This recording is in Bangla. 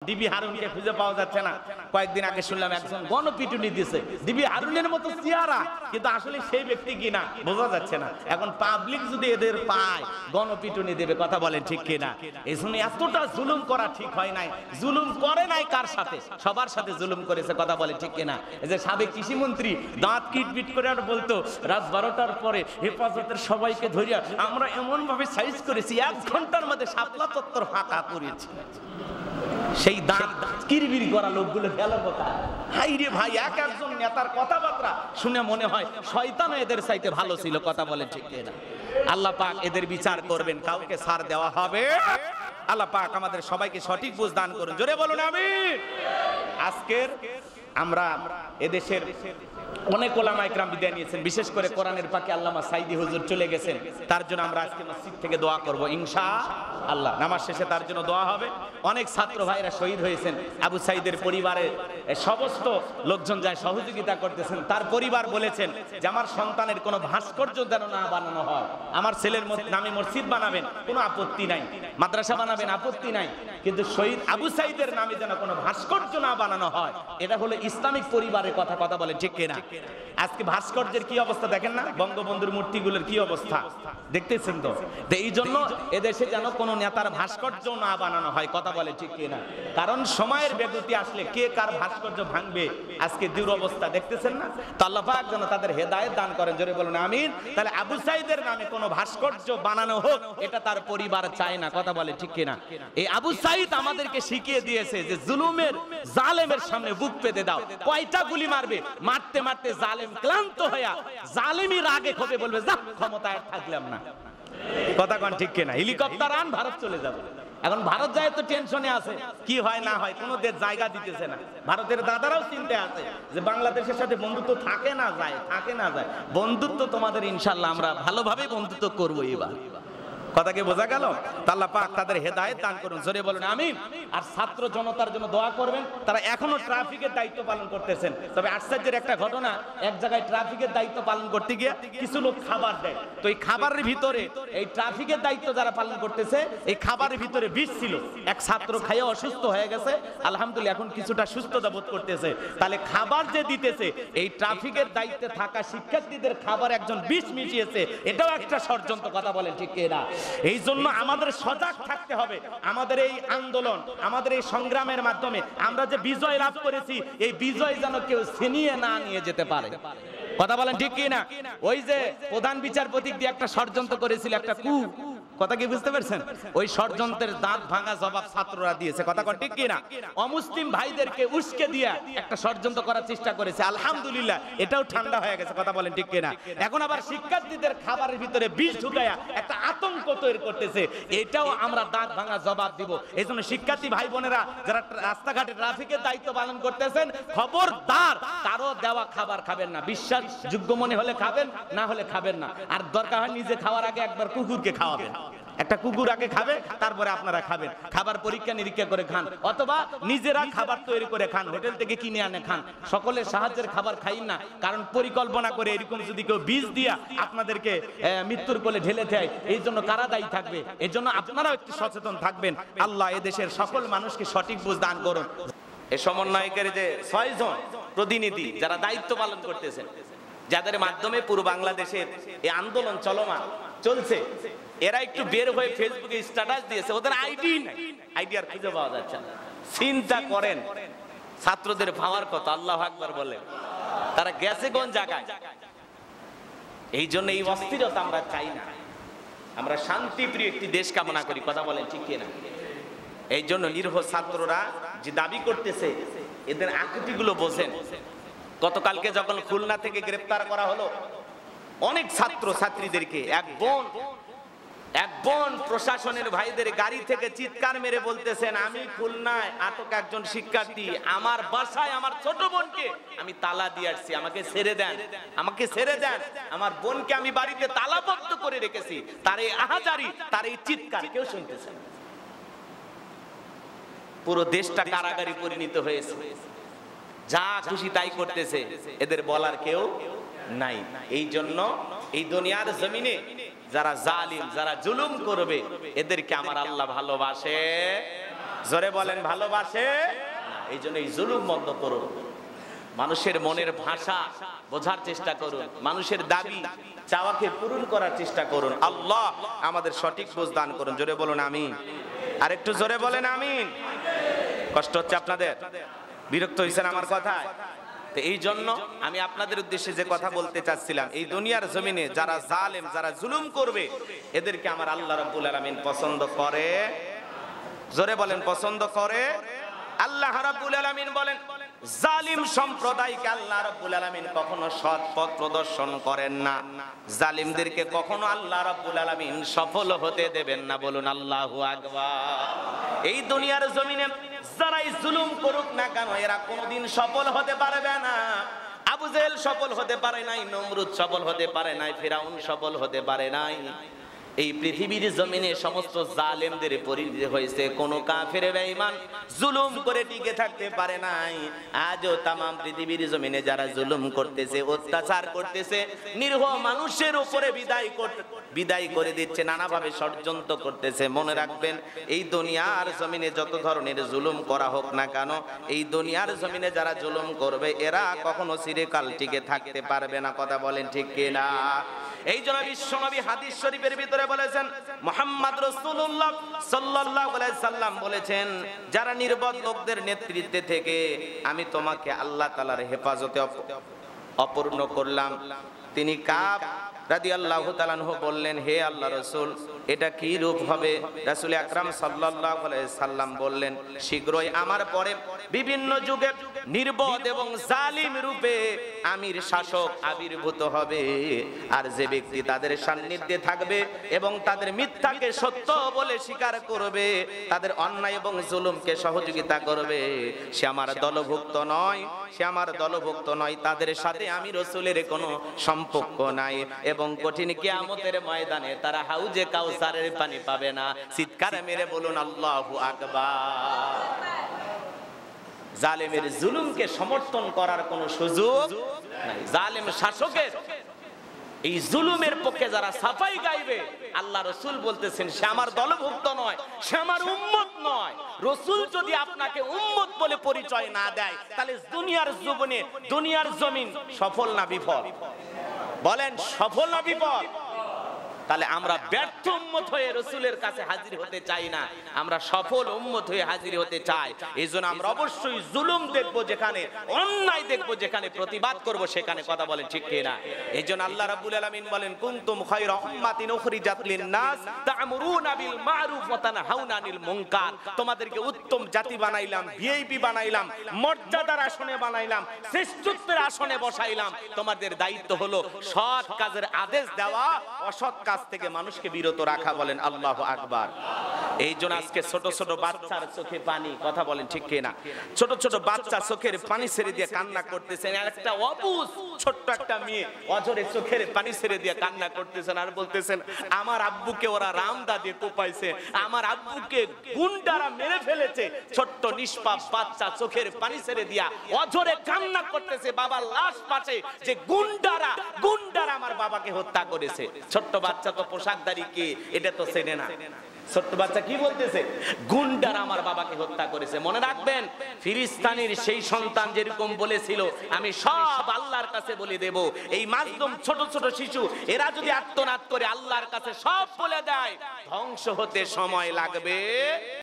ডিবি হারুনকে খুঁজে পাওয়া যাচ্ছে না। কয়েকদিন আগে শুনলাম একজন গণপিটুনি দিয়েছে, ডিবি হারুনের মতো চেহারা, কিন্তু আসলে সেই ব্যক্তি কিনা বোঝা যাচ্ছে না। এখন পাবলিক যদি এদের পায় গণপিটুনি দেবে, কথা বলেন ঠিক কিনা? এই জন্য এতটা জুলুম করা ঠিক হয় নাই। জুলুম করে নাই কার সাথে? সবার সাথে জুলুম করেছে, কথা বলে ঠিক কিনা? এই যে সাবেক কৃষিমন্ত্রী দাঁত কিটবিট করে আর বলতো রাত 12টার পরে হেফাজতের সবাইকে ধরিয়া আমরা এমন ভাবে সাইজ করেছি 1 ঘন্টার মধ্যে শাপলা চত্বর ফাঁকা করেছি। সেই দাঁত কিরবির করা লোকগুলো গেল কোথায়? হাই রে ভাই, এক একজন নেতার কথাবার্তা শুনে মনে হয় শয়তান এদের চাইতে ভালো ছিল, কথা বলে ঠিক না? আল্লাহ পাক এদের বিচার করবেন, কাউকে ছাড় দেওয়া হবে। আল্লাহ পাক আমাদের সবাইকে সঠিক বুঝ দান করুন, জোরে বলুন আমিন। আজকের আমরা এদেশের অনেক ওলামা ইকরাম বিদায় নিয়েছেন, বিশেষ করে কোরআনের পাকে আল্লামা সাইদি হুজুর চলে গেছেন। তার জন্য আমরা আজকে মসজিদ থেকে দোয়া করব ইনশাআল্লাহ। নামাজ শেষে তার জন্য দোয়া হবে। অনেক ছাত্র ভাইরা শহীদ হয়েছেন। আবু সাইদের পরিবারের সমস্ত লোকজন যায় সহযোগিতা করতেছেন। তার পরিবার বলেছেন যে আমার সন্তানের কোনো ভাস্কর্য যেন না বানানো হয়। আমার ছেলের নামে মসজিদ বানাবেন, কোনো আপত্তি নাই, মাদ্রাসা বানাবেন, আপত্তি নাই, কিন্তু শহীদ আবু সাইদের নামে যেন কোনো ভাস্কর্য না বানানো হয়। এটা হলো ইসলামিক পরিবারের কথা, কথা বলে ঠিক কিনা? আজকে ভাস্কর্যের কি অবস্থা দেখেন না, বঙ্গবন্ধুর মূর্তিগুলোর কি অবস্থা দেখতেছেন তো। এই জন্য এদেশে যেন কোনো নেতার ভাস্কর্য না বানানো হয়, কথা বলে ঠিক কিনা? কারণ সময়ের বেগতি আসলে কে কার ভাস্কর্য ভাঙবে, আজকে দুরবস্থা দেখতেছেন না। তো আল্লাহ পাক যেন তাদের হেদায়েত দান করেন, জোরে বলুন আমিন। তাহলে আবু সাইদের নামে কোনো ভাস্কর্য বানানো হোক, এটা তার পরিবার চায় না, কথা বলে ঠিক কিনা? এই আবু সাইদ আমাদেরকে শিখিয়ে দিয়েছে যে জুলুমের জালেমের সামনে বুক পেতে দাও। কয়টা গুলি মারবে? মারতে মারতে জালেম ক্লান্ত হইয়া জালেমই রাগে ক্ষোভে বলবে যা ক্ষমতায় থাকলাম না, কথা কোন ঠিক কিনা? হেলিকপ্টার আন, ভারত চলে যাবে। এখন ভারত যায় তো টেনশনে আছে, কি হয় না হয়, কোনো দেশ জায়গা দিতেছে না। ভারতের দাদারাও চিন্তায় আছে যে বাংলাদেশের সাথে বন্ধুত্ব থাকে না যায়, থাকে না যায়। বন্ধুত্ব তোমাদের ইনশাআল্লাহ আমরা ভালোভাবে বন্ধুত্ব করবো এবার, কথা কি বোঝা গেল? আল্লাহ পাক তাদের হেদায়েত দান করুন, জোরে বলুন আমিন। আর ছাত্র জনতার জন্য দোয়া করবেন, তারা এখনো ট্রাফিকের দায়িত্ব পালন করতেছেন। তবে আশ্চর্যের একটা ঘটনা, এক জায়গায় ট্রাফিকের দায়িত্ব পালন করতে গিয়ে কিছু লোক খাবার দেয়, তো এই খাবারের ভিতরে এই ট্রাফিকের দায়িত্ব যারা পালন করতেছে এই খাবারের ভিতরে বিষ ছিল। এক ছাত্র খাইয়ে অসুস্থ হয়ে গেছে, আলহামদুলিল্লাহ এখন কিছুটা সুস্থতা বোধ করতেছে। তাহলে খাবার যে দিতেছে এই ট্রাফিকের দায়িত্বে থাকা শিক্ষার্থীদের খাবার একজন বিষ মিশিয়েছে, এটাও একটা ষড়যন্ত্র, কথা বলেন ঠিক কিনা? এই জন্য আমাদের সজাগ থাকতে হবে। আমাদের এই আন্দোলন, আমাদের এই সংগ্রামের মাধ্যমে আমরা যে বিজয় লাভ করেছি, এই বিজয় যেন কেউ ছিনিয়ে না নিয়ে যেতে পারে, কথা বলেন ঠিক কিনা? ওই যে প্রধান বিচারপতি দিয়ে একটা ষড়যন্ত্র করেছিল, একটা কথা কি বুঝতে পারছেন? ওই ষড়যন্ত্রের দাঁত ভাঙা জবাব ছাত্ররা দিয়েছে, কথা কোন ঠিক কিনা? অমুসলিম ভাইদেরকে উস্কে দিয়ে একটা ষড়যন্ত্র করার চেষ্টা করেছে, আলহামদুলিল্লাহ এটাও ঠান্ডা হয়ে গেছে, কথা বলেন ঠিক কিনা? এখন আবার শিক্ষার্থীদের খাবারের ভিতরে বিষ ঢুকায়া একটা আতঙ্ক তৈরি করতেছে, এটাও আমরা দাঁত ভাঙা জবাব দিব। এই জন্য শিক্ষার্থী ভাই বোনেরা যারা রাস্তাঘাটে ট্রাফিকের দায়িত্ব পালন করতেছেন, খবরদার কারো দেওয়া খাবার খাবেন না। বিশ্বাসযোগ্য মনে হলে খাবেন, না হলে খাবেন না। আর দরকার হয় নিজে খাওয়ার আগে একবার কুকুরকে খাওয়াবেন, একটা কুকুর আগে খাবে, তারপরে আপনারা খাবেন। খাবার পরীক্ষা নিরীক্ষা করে খান, অথবা নিজেরা খাবার তৈরি করে খান, হোটেল থেকে কিনে আনে খান। সকলের সাহায্যের খাবার খাইন না, কারণ পরিকল্পনা করে এরকম যদি কেউ বীজ দিয়া আপনাদেরকে মৃত্যুর কোলে ঢেলে দেয়, এই জন্য কারা দায়ী থাকবে? এই জন্য আপনারাও একটু সচেতন থাকবেন। আল্লাহ এদেশের সকল মানুষকে সঠিক বুঝ দান করুন। এই সমন্বয়কের যে 6 জন প্রতিনিধি যারা দায়িত্ব পালন করতেছেন, যাদের মাধ্যমে পুরো বাংলাদেশের এই আন্দোলন চলমান চলছে, এরা একটু বের হয়ে ফেসবুকে স্ট্যাটাস দিয়েছে, ওদের আইডি নাই, আইডি আর খুঁজে পাওয়া যাচ্ছে না। চিন্তা করেন ছাত্রদের পাওয়ার কথা, আল্লাহু আকবার বলেন। তারা গেছে কোন জায়গায়? এই জন্য এই অস্থিরতা আমরা চাই না, আমরা শান্তিপ্রিয় একটি দেশ কামনা করি, কথা বলেন ঠিক কিনা? এই জন্য নিরীহ ছাত্ররা যে দাবি করতেছে, এদের আকুতিগুলো বোঝেন। গতকালকে যখন খুলনা থেকে গ্রেফতার করা হলো অনেক ছাত্র ছাত্রীদেরকে, এক বোন প্রশাসনের ভাইদের গাড়ি থেকে চিৎকার মেরে বলতেছেন, আমি খুলনায় আটক একজন শিক্ষার্থী, আমার বাসায় আমার ছোট বোনকে আমি তালা দিয়ে আসছি, আমাকে ছেড়ে দেন, আমাকে ছেড়ে দেন। আমার বোনকে আমি বাড়িতে তালাবদ্ধ করে রেখেছি, তার এই আহাজারি, তার এই চিৎকার কেউ শুনতেছে না। পুরো দেশটা কারাগারে পরিণত হয়েছে, যা খুশি তাই করতেছে, এদের বলার কেউ নাই। এই জন্য এই দুনিয়ার জমিনে যারা জালিম, যারা জুলুম করবে, এদেরকে আমার আল্লাহ ভালোবাসে জোরে বলেন ভালোবাসে না। এই জন্য এই জুলুম বন্ধ করুন, মানুষের মনের ভাষা বোঝার চেষ্টা করুন, মানুষের দাবি চাওয়াকে পূরণ করার চেষ্টা করুন। আল্লাহ আমাদের সঠিক বুঝ দান করুন। জোরে বলুন আমিন। আর একটু জোরে বলেন আমিন। কষ্ট হচ্ছে আপনাদের? বিরক্ত হয়েছেন আমার কথায়? তো এই জন্য আমি আপনাদের উদ্দেশ্যে যে কথা বলতে চাচ্ছিলাম, এই দুনিয়ার জমিনে যারা জালেম, যারা জুলুম করবে, এদেরকে আমার আল্লাহ রাব্বুল আলামিন পছন্দ করে। জোরে বলেন পছন্দ করে। আল্লাহ রাব্বুল আলামিন বলেন, জালিম সম্প্রদায়কে আল্লাহ রাব্বুল আলামিন কখনো সৎ পথ প্রদর্শন করেন না, জালিমদেরকে কখনো আল্লাহ রাব্বুল আলামিন সফল হতে দেবেন না। বলুন আল্লাহু আকবার। এই দুনিয়ার জমিনে যারাই জুলুম করুক না কেন, এরা কোনোদিন সফল হতে পারবে না। আবু জেহেল সফল হতে পারে নাই, নমরুদ সফল হতে পারে নাই, ফিরাউন সফল হতে পারে নাই। এই পৃথিবীর জমিনে সমস্ত জালেমদের পরিণতি হয়েছে, কোন কাফের বেঈমান জুলুম করে টিকে থাকতে পারে নাই। আজও তাম পৃথিবীর জমিনে যারা জুলুম করতেছে, অত্যাচার করতেছে, নিরীহ মানুষের উপরে বিদায় করে দিচ্ছে, নানাভাবে ষড়যন্ত্র করতেছে। মনে রাখবেন, এই দুনিয়ার জমিনে যত ধরনের জুলুম করা হোক না কেন, এই দুনিয়ার জমিনে যারা জুলুম করবে, এরা কখনো চিরকাল টিকে থাকতে পারবে না। কথা বলেন ঠিক কিনা? এই জন্য বিশ্বনবী হাদিস শরীফের ভিতরে বলেছেন, মুহাম্মদ রাসূলুল্লাহ সাল্লাল্লাহু আলাইহি সাল্লাম বলেছেন, যারা নির্বোধ লোকদের নেতৃত্বে থেকে আমি তোমাকে আল্লাহ তাআলার হেফাজতে অপূর্ণ করলাম। তিনি কাব রাদিয়াল্লাহু তাআলা আনহু বললেন, হে আল্লাহর রাসূল, এটা কি রূপ হবে? রাসূল আকরাম সাল্লাল্লাহু আলাইহি সাল্লাম বললেন, শীঘ্রই আমার পরে বিভিন্ন যুগে নির্বোধ এবং জালিম রূপে আমির শাসক আবির্ভূত হবে। আর যে ব্যক্তি তাদের সান্নিধ্যে থাকবে এবং তাদের মিথ্যাকে সত্য বলে স্বীকার করবে, তাদের অন্যায় এবং জুলুমকে সহযোগিতা করবে, সে আমার দলভুক্ত নয়, সে আমার দলভুক্ত নয়। তাদের সাথে আমি রাসূলের কোনো সম্পর্ক নাই এবং কঠিন কিয়ামতের ময়দানে তারা হাউজে কাউসারের পানি পাবে না। চিৎকার মেরে বলুন আল্লাহু আকবার। জালেমের জুলুমকে সমর্থন করার কোনো সুযোগ নাই। জালেম শাসকের এই জুলুমের পক্ষে যারা সাফাই গাইবে, আল্লাহ রাসূল বলতেছেন, সে আমার দলভুক্ত নয়, সে আমার উম্মত নয়। রাসূল যদি আপনাকে উম্মত বলে পরিচয় না দেয়, তাহলে দুনিয়ার জমিন সফল না বিফল? বলেন সফল না বিফল? তাহলে আমরা ব্যর্থ উম্মত হয়ে রাসূলের কাছে হাজির হতে চাই না, আমরা সফল উম্মত হয়ে হাজির হতে চাই। এইজন্য আমরা অবশ্যই জুলুম দেখব যেখানে, অন্যায় দেখব যেখানে, প্রতিবাদ করব সেখানে। কথা বলেন ঠিক কি না? এইজন্য আল্লাহ রাব্বুল আলামিন বলেন, কুনতুম খায়রা উম্মাতিন উখরিজাত লিন-নাস তা'মুরুনা বিল মা'রুফ ওয়া তানহাউনা আনিল মুনকার। তোমাদেরকে উত্তম জাতি বানাইলাম, ভিআইপি বানাইলাম, মর্যাদার আসনে বানাইলাম, শ্রেষ্ঠত্বের আসনে বসাইলাম। তোমাদের দায়িত্ব হলো সৎ কাজের আদেশ দেওয়া, অসৎ কাজ থেকে মানুষকে বিরত রাখা। বলেন আল্লাহু আকবার। এই জন্য আজকে ছোট ছোট বাচ্চার চোখে পানি। কথা বলেন ঠিক কিনা? ছোট ছোট বাচ্চা চোখের পানি ছেড়ে দিয়ে কান্না করতেছেন। একটা অবুঝ ছোট্ট একটা মেয়ে অঝরে চোখের পানি ছেড়ে দিয়ে কান্না করতেছেন আর বলতেছেন, আমার আব্বুকে ওরা রামদা দিয়ে কোপাইছে, আমার আব্বুকে গুন্ডারা মেরে ফেলেছে। ছোট্ট নিষ্পাপ বাচ্চা চোখের পানি ছেড়ে দিয়া অঝরে কান্না করতেছে, বাবার লাশ পাশে, যে গুন্ডারা আমার বাবাকে হত্যা করেছে। ছোট্ট বাচ্চা তো পোশাকদারি কে এটা তো চেনে না। ছোট্ট বাচ্চা কি বলতেছে? গুন্ডারা আমার বাবাকে হত্যা করেছে। মনে রাখবেন, ফিলিস্তিনের সেই সন্তান যেরকম বলেছিল, আমি সব আল্লাহর কাছে বলে দেব। এই মাজলুম ছোট ছোট শিশু, এরা যদি আত্মনাদ করে আল্লাহর কাছে সব বলে দেয়, ধ্বংস হতে সময় লাগবে।